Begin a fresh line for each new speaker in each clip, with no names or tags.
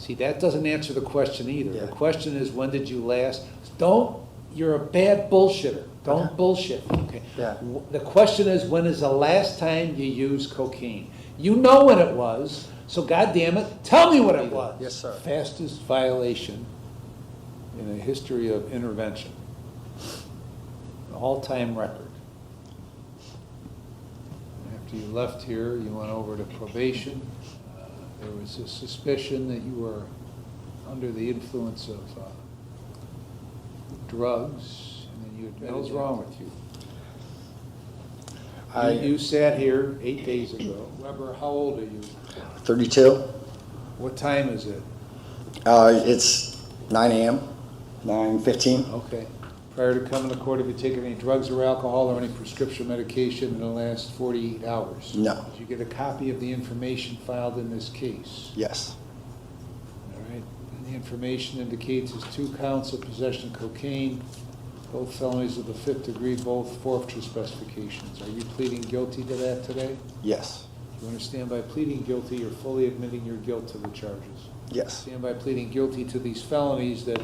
See, that doesn't answer the question either.
Yeah.
The question is, when did you last? You're a bad bullshitter. Don't bullshit, okay?
Yeah.
The question is, when is the last time you used cocaine? You know when it was, so goddamn it, tell me what it was.
Yes, sir.
Fastest violation in the history of intervention. An all-time record. After you left here, you went over to probation. There was a suspicion that you were under the influence of drugs, and then you admitted. What was wrong with you? You sat here 8 days ago. Weber, how old are you?
32.
What time is it?
It's 9 a.m., 9:15.
Okay. Prior to coming to court, have you taken any drugs or alcohol or any prescription medication in the last 48 hours?
No.
Did you get a copy of the information filed in this case?
Yes.
All right. And the information indicates there's 2 counts of possession of cocaine, both felonies of the 5th degree, both forfeiture specifications. Are you pleading guilty to that today?
Yes.
You understand by pleading guilty, you're fully admitting your guilt to the charges.
Yes.
Stand by pleading guilty to these felonies that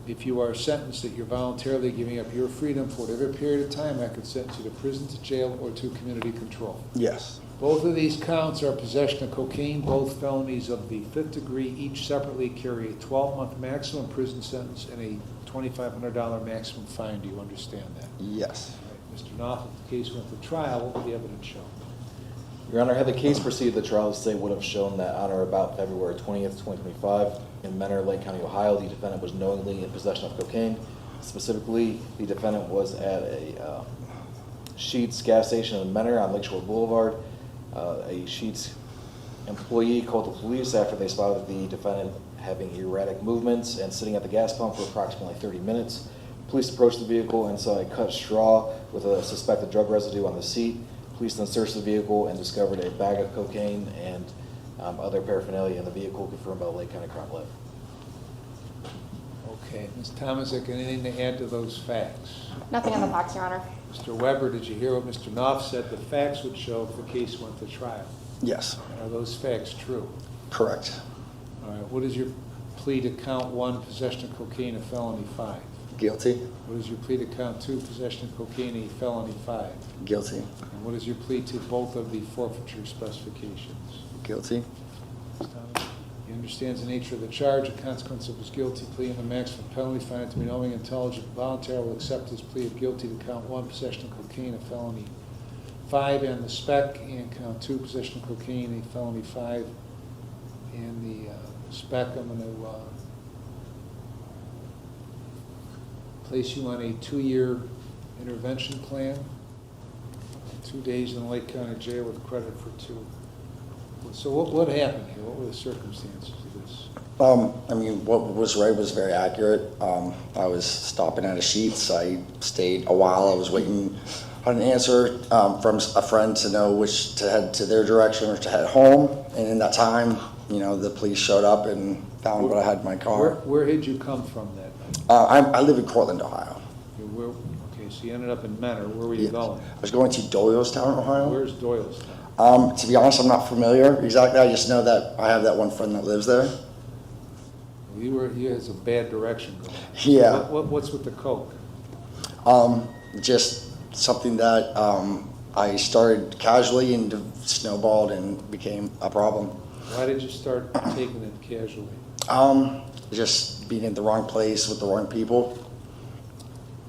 if you are sentenced, that you're voluntarily giving up your freedom for whatever period of time I could sentence you to prison, to jail, or to community control.
Yes.
Both of these counts are possession of cocaine, both felonies of the 5th degree, each separately carry a 12-month maximum prison sentence and a $2,500 maximum fine. Do you understand that?
Yes.
All right. Mr. Knopf, if the case went to trial, what would the evidence show?
Your Honor, had the case proceeded to trial, the state would have shown that on or about February 20th, 2025, in Mentor, Lake County, Ohio, the defendant was knowingly in possession of cocaine. Specifically, the defendant was at a Sheetz gas station in Mentor on Lakeshore Boulevard. A Sheetz employee called the police after they spotted the defendant having erratic movements and sitting at the gas pump for approximately 30 minutes. Police approached the vehicle and saw a cut straw with a suspected drug residue on the seat. Police then searched the vehicle and discovered a bag of cocaine and other paraphernalia in the vehicle, confirmed by the Lake County Crime Lab.
Okay. Ms. Tomasic, anything to add to those facts?
Nothing on the facts, Your Honor.
Mr. Weber, did you hear what Mr. Knopf said the facts would show if the case went to trial?
Yes.
Are those facts true?
Correct.
All right. What is your plea to count 1, possession of cocaine, a felony 5?
Guilty.
What is your plea to count 2, possession of cocaine, a felony 5?
Guilty.
And what is your plea to both of the forfeiture specifications?
Guilty.
Ms. Thomas? He understands the nature of the charge, the consequence of his guilty plea, and the maximum penalty, found to be knowing, intelligent, voluntary, will accept his plea of guilty to count 1, possession of cocaine, a felony 5, and the spec, and count 2, possession of cocaine, a felony 5, and the spec. I'm going to place you on a 2-year intervention plan, 2 days in Lake County Jail with credit for 2. So what happened here? What were the circumstances of this?
I mean, what was read was very accurate. I was stopping at a Sheetz. I stayed a while. I was waiting on an answer from a friend to know which to head to their direction or to head home. And in that time, you know, the police showed up and found what I had in my car.
Where did you come from that night?
I live in Cortland, Ohio.
Okay, so you ended up in Mentor. Where were you
Yes.
going?
I was going to Doylestown, Ohio.
Where's Doylestown?
To be honest, I'm not familiar exactly. I just know that I have that one friend that lives there.
You had some bad direction going.
Yeah.
What's with the coke?
Just something that I started casually and snowballed and became a problem.
Why did you start taking it casually?
Just being in the wrong place with the wrong people.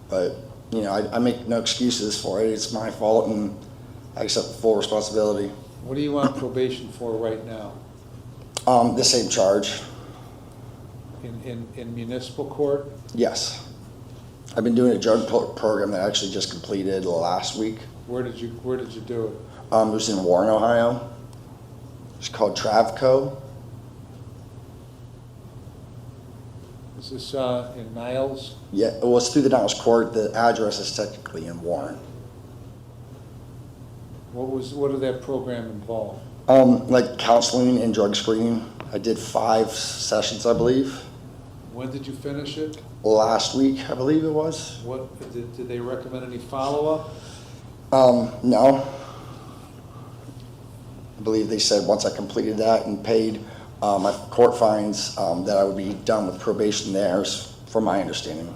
But, you know, I make no excuses for it. It's my fault and I accept full responsibility.
What do you on probation for right now?
The same charge.
In municipal court?
Yes. I've been doing a drug program that I actually just completed last week.
Where did you do it?
It was in Warren, Ohio. It's called Travco.
Is this in Niles?
Yeah, well, it's through the Niles Court. The address is technically in Warren.
What did that program involve?
Like counseling and drug screening. I did 5 sessions, I believe.
When did you finish it?
Last week, I believe it was.
What did they recommend any follow-up?
No. I believe they said once I completed that and paid My court finds that I would be done with probation there, from my understanding.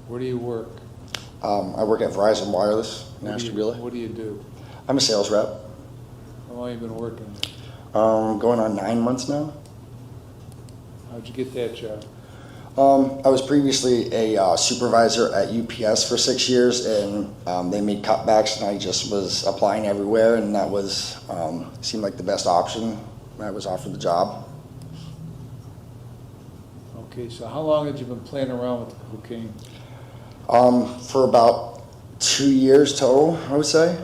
Where do you work?
I work at Verizon Wireless in
What do you-
Ashtabula.
What do you do?
I'm a sales rep.
How long have you been working there?
Going on 9 months now.
How'd you get that job?
I was previously a supervisor at UPS for 6 years, and they made cutbacks, and I just was applying everywhere, and that was seemed like the best option. I was offered the job.
Okay, so how long had you been playing around with the cocaine?
For about 2 years total, I would say.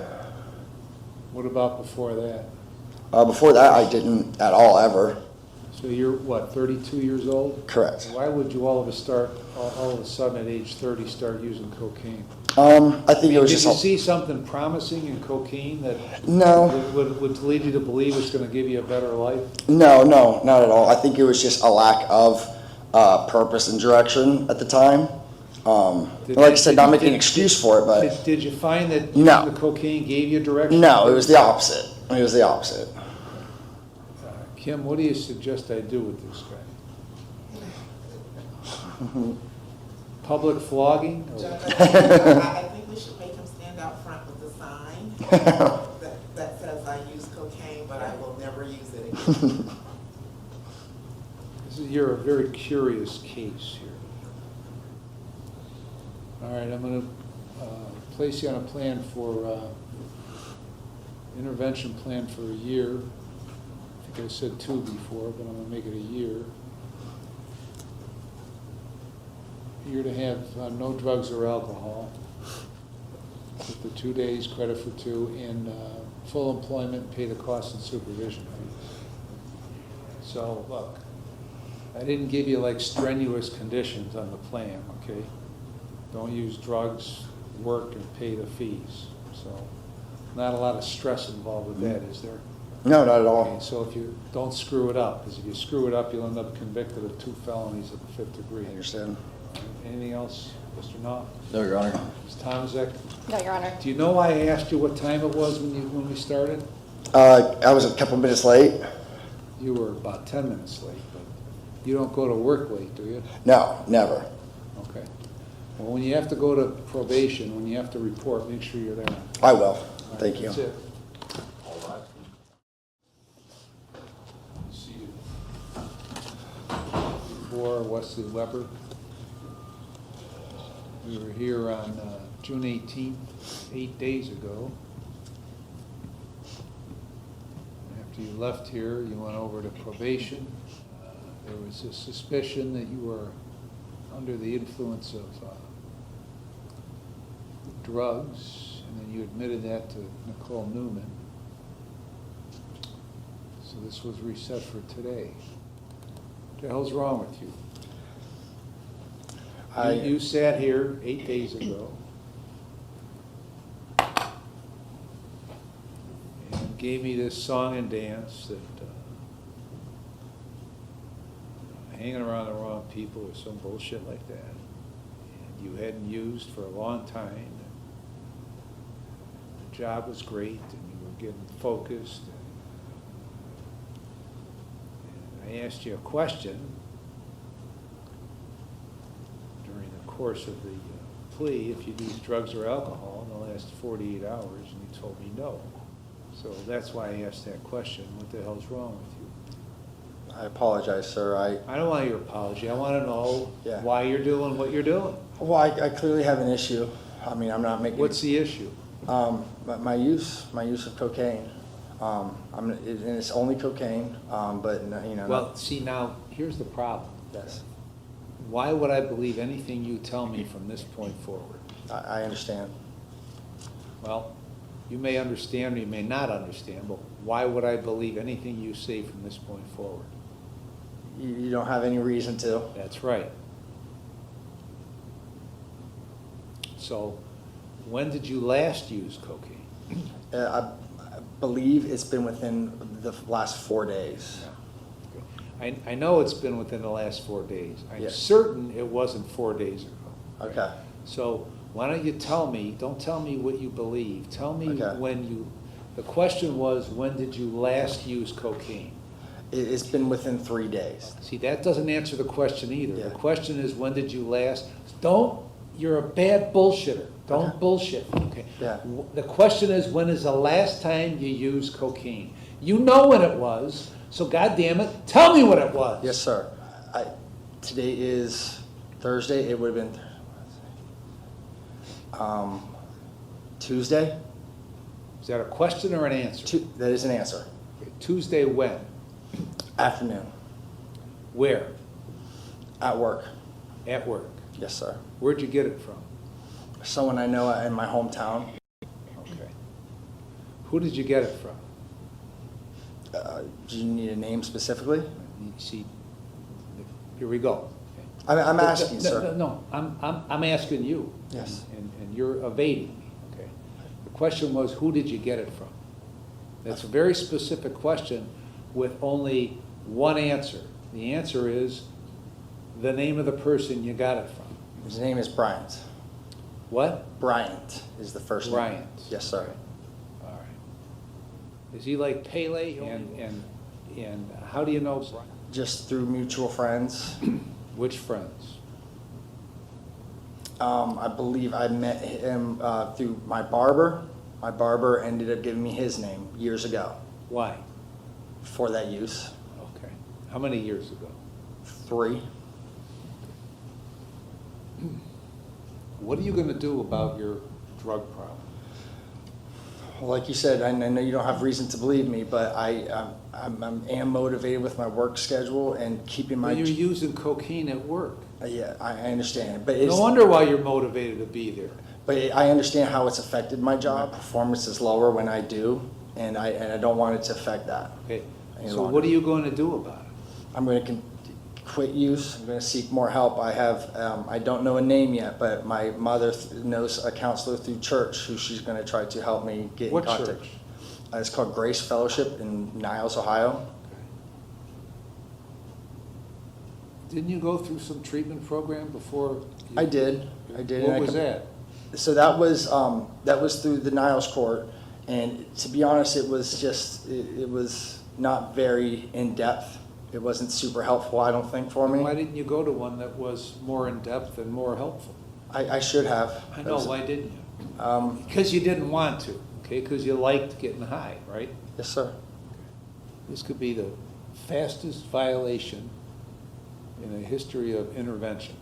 What about before that?
Before that, I didn't at all, ever.
So you're, what, 32 years old?
Correct.
Why would you all of a sudden at age 30 start using cocaine?
I think it was
Did
just...
you see something promising in cocaine that
No.
would lead you to believe it's going to give you a better life?
No, not at all. I think it was just a lack of purpose and direction at the time. Like I said, not making an excuse for it, but
Did you find that
No.
the cocaine gave you direction?
no, it was the opposite. It was the opposite.
Kim, what do you suggest I do with this guy? Public flogging?
Judge, I think we should make him stand out front with a sign that says, "I use cocaine, but I will never use it again."
You're a very curious case here. All right, I'm going to place you on a plan for, intervention plan for a year. I think I said 2 before, but I'm going to make it a year. You're to have no drugs or alcohol with the 2 days, credit for 2, and full employment, pay the costs and supervision fees. So, look, I didn't give you like strenuous conditions on the plan, okay? Don't use drugs, work, and pay the fees. So, not a lot of stress involved with that, is there?
No, not at
Okay,
all.
so if you don't screw it up, because if you screw it up, you'll end up convicted of 2 felonies of the 5th degree.
I understand.
Anything else, Mr. Knopf?
No, Your Honor.
Ms. Tomzek?
No, Your Honor.
Do you know why I asked you what time it was when we started?
I was a couple minutes late.
You were about 10 minutes late, but you don't go to work late, do you?
No, never.
Okay. Well, when you have to go to probation, when you have to report, make sure you're there.
I will.
All right,
Thank you.
That's it. See you. For Wesley Weber. We were here on June 18th, 8 days ago. After you left here, you went over to probation. There was a suspicion that you were under the influence of drugs, and then you admitted that to Nicole Newman. So this was reset for today. What the hell's wrong with you? You sat here 8 days ago and gave me this song and dance that hanging around the wrong people or some bullshit like that. And you hadn't used for a long time. The job was great and you were getting focused. And I asked you a question during the course of the plea if you'd used drugs or alcohol in the last 48 hours, and you told me no. So that's why I asked that question. What the hell's wrong with you?
I apologize, sir.
I don't want your apology. I want to know
Yeah.
why you're doing what you're doing.
Well, I clearly have an issue. I mean, I'm not making...
What's the issue?
But my use of cocaine. And it's only cocaine, but, you know...
Well, see, now, here's the problem.
Yes,
Why would I believe anything you tell me from this point forward?
I understand.
Well, you may understand or you may not understand, but why would I believe anything you say from this point forward?
You don't have any reason to.
That's right. So, when did you last use cocaine?
I believe it's been within the last 4 days.
I know it's been within the last 4 days. I'm
Yes.
certain it wasn't 4 days ago.
Okay.
So why don't you tell me, don't tell me what you believe, tell me
Okay.
when you, the question was, when did you last use cocaine?
It's been within 3 days.
See, that doesn't answer the question either.
Yeah.
The question is, when did you last? You're a bad bullshitter. Don't
Okay.
bullshit, okay?
Yeah.
The question is, when is the last time you used cocaine? You know when it was, so goddamn it, tell me what it was.
Yes, sir. Today is Thursday. It would have been Tuesday.
Is that a question or an answer?
That is an answer.
Tuesday when?
Afternoon.
Where?
At work.
At work.
Yes, sir.
Where'd you get it from?
Someone I know in my hometown.
Okay. Who did you get it from?
Do you need a name specifically?
You see, here we go.
I'm asking, sir.
No, I'm asking you.
Yes.
And you're evading me, okay? The question was, who did you get it from? That's a very specific question with only one answer. The answer is the name of the person you got it from.
His name is Bryant.
What?
Bryant is the first name.
Bryant.
Yes, sir.
All right. Is he like Pele? And how do you know Bryant?
Just through mutual friends.
Which friends?
I believe I met him through my barber. My barber ended up giving me his name years ago
Why?
for that use.
Okay. How many years ago?
3.
What are you going to do about your drug problem?
Well, like you said, I know you don't have reason to believe me, but I am motivated with my work schedule and keeping my.
Well, you're using cocaine at work.
Yeah, I understand, but it's.
No wonder why you're motivated to be there.
But I understand how it's affected my job. Performance is lower when I do, and I don't want it to affect that.
Okay.
Any
So
longer.
what are you going to do about it?
I'm going to quit use. I'm going to seek more help. I have, I don't know a name yet, but my mother knows a counselor through church who she's going to try to help me get
What
in contact.
church?
It's called Grace Fellowship in Niles, Ohio.
Didn't you go through some treatment program before?
I did. and
What
I
was
com-
that?
So that was through the Niles court, and to be honest, it was just it was not very in depth. It wasn't super helpful, I don't think, for me.
Why didn't you go to one that was more in depth and more helpful?
I should have.
I know. Why didn't you? Because you didn't want to. Okay, because you liked getting high, right?
Yes, sir.
This could be the fastest violation in the history of intervention.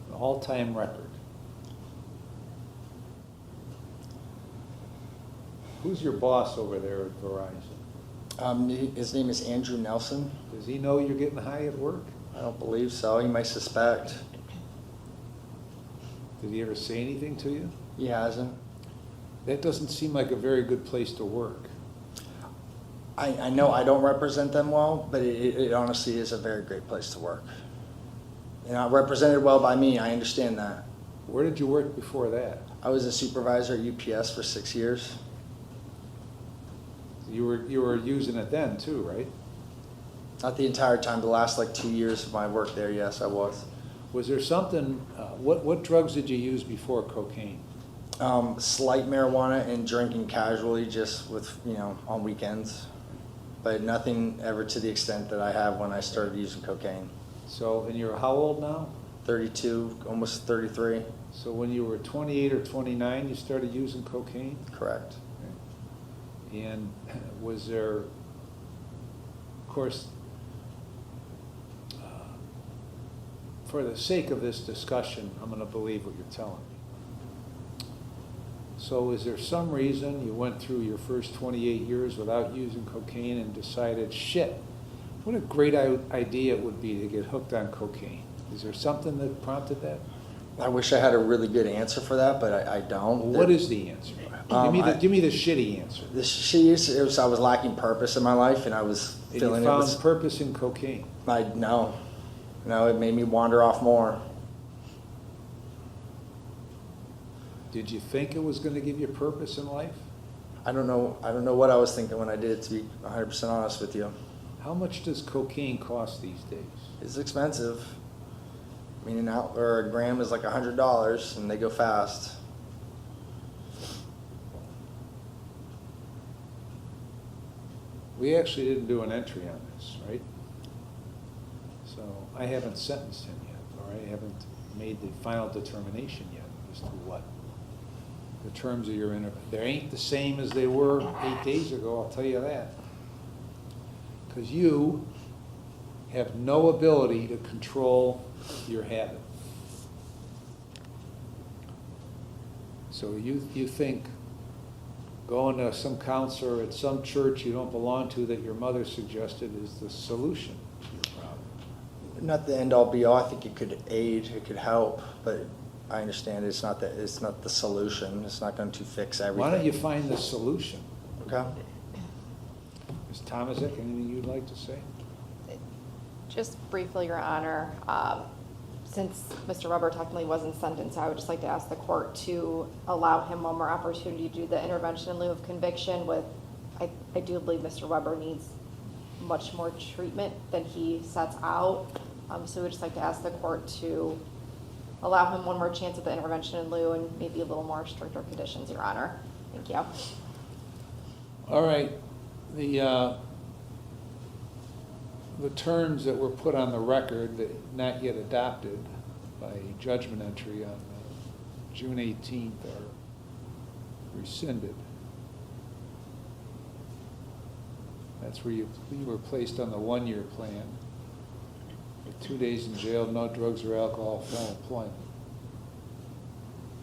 An all-time record. Who's your boss over there at Verizon?
His name is Andrew Nelson.
Does he know you're getting high at work?
I don't believe so. He might suspect.
Did he ever say anything to you?
He hasn't.
That doesn't seem like a very good place to work.
I know I don't represent them well, but it honestly is a very great place to work. You're not represented well by me, I understand that.
Where did you work before that?
I was a supervisor at UPS for 6 years.
You were using it then too, right?
Not the entire time, the last like 2 years of my work there, yes, I was.
Was there something, what drugs did you use before cocaine?
Slight marijuana and drinking casually, just with, on weekends. But nothing ever to the extent that I have when I started using cocaine.
So, and you're how old now?
32, almost 33.
So when you were 28 or 29, you started using cocaine?
Correct.
And was there, of course, for the sake of this discussion, I'm going to believe what you're telling me. So is there some reason you went through your first 28 years without using cocaine and decided, shit, what a great idea it would be to get hooked on cocaine? Is there something that prompted that?
I wish I had a really good answer for that, but I don't.
Well, what is the answer? Give me the shitty answer.
I was lacking purpose in my life, and I was
And
feeling
you found
it was.
purpose in cocaine.
No, it made me wander off more.
Did you think it was going to give you purpose in life?
I don't know what I was thinking when I did it, to be 100% honest with you.
How much does cocaine cost these days?
It's expensive. I mean, a gram is like $100, and they go fast.
We actually didn't do an entry on this, right? So I haven't sentenced him yet, or I haven't made the final determination yet as to what the terms of your intervention. They ain't the same as they were 8 days ago, I'll tell you that. Because you have no ability to control your habit. So you think going to some counselor at some church you don't belong to that your mother suggested is the solution to your problem.
Not the end all be all. I think it could aid, it could help, but I understand it's not the solution. It's not going to fix everything.
Why don't you find the solution?
Okay.
Ms. Tomaszek, anything you'd like to say?
Just briefly, Your Honor, since Mr. Weber technically wasn't sentenced, I would just like to ask the court to allow him one more opportunity to do the intervention in lieu of conviction with, I do believe Mr. Weber needs much more treatment than he sets out. So we would just like to ask the court to allow him one more chance at the intervention in lieu and maybe a little more stricter conditions, Your Honor. Thank you.
All right, the terms that were put on the record that not yet adopted by judgment entry on June 18th are rescinded. That's where you were placed on the 1-year plan with 2 days in jail, no drugs or alcohol, full employment.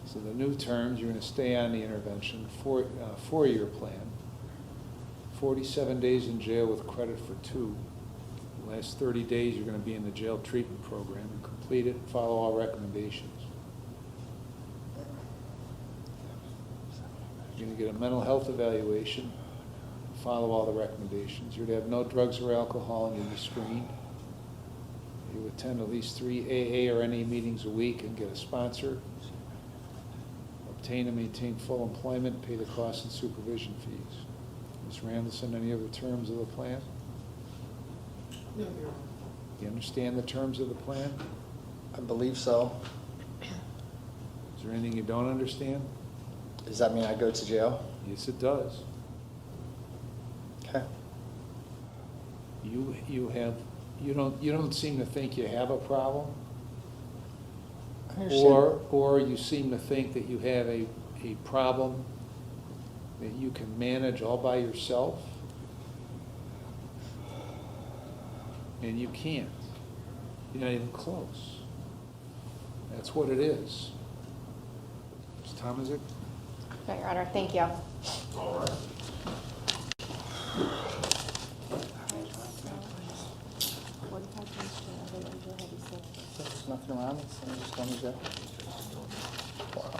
So the new terms, you're going to stay on the intervention, 4-year plan, 47 days in jail with credit for 2. The last 30 days, you're going to be in the jail treatment program and complete it and follow all recommendations. You're going to get a mental health evaluation, follow all the recommendations. You're to have no drugs or alcohol and you'll be screened. You attend at least 3 AA or NA meetings a week and get a sponsor. Obtain and maintain full employment, pay the costs and supervision fees. Ms. Randallson, any other terms of the plan?
No, Your Honor.
You understand the terms of the plan?
I believe so.
Is there anything you don't understand?
Does that mean I go to jail?
Yes, it does.
Okay.
You don't seem to think you have a problem,
I understand.
or you seem to think that you have a problem that you can manage all by yourself, and you can't. You're not even close. That's what it is. Ms. Tomaszek?
No, Your Honor, thank you.
All right.
There's nothing around it, so I'm just going to jail. Wow.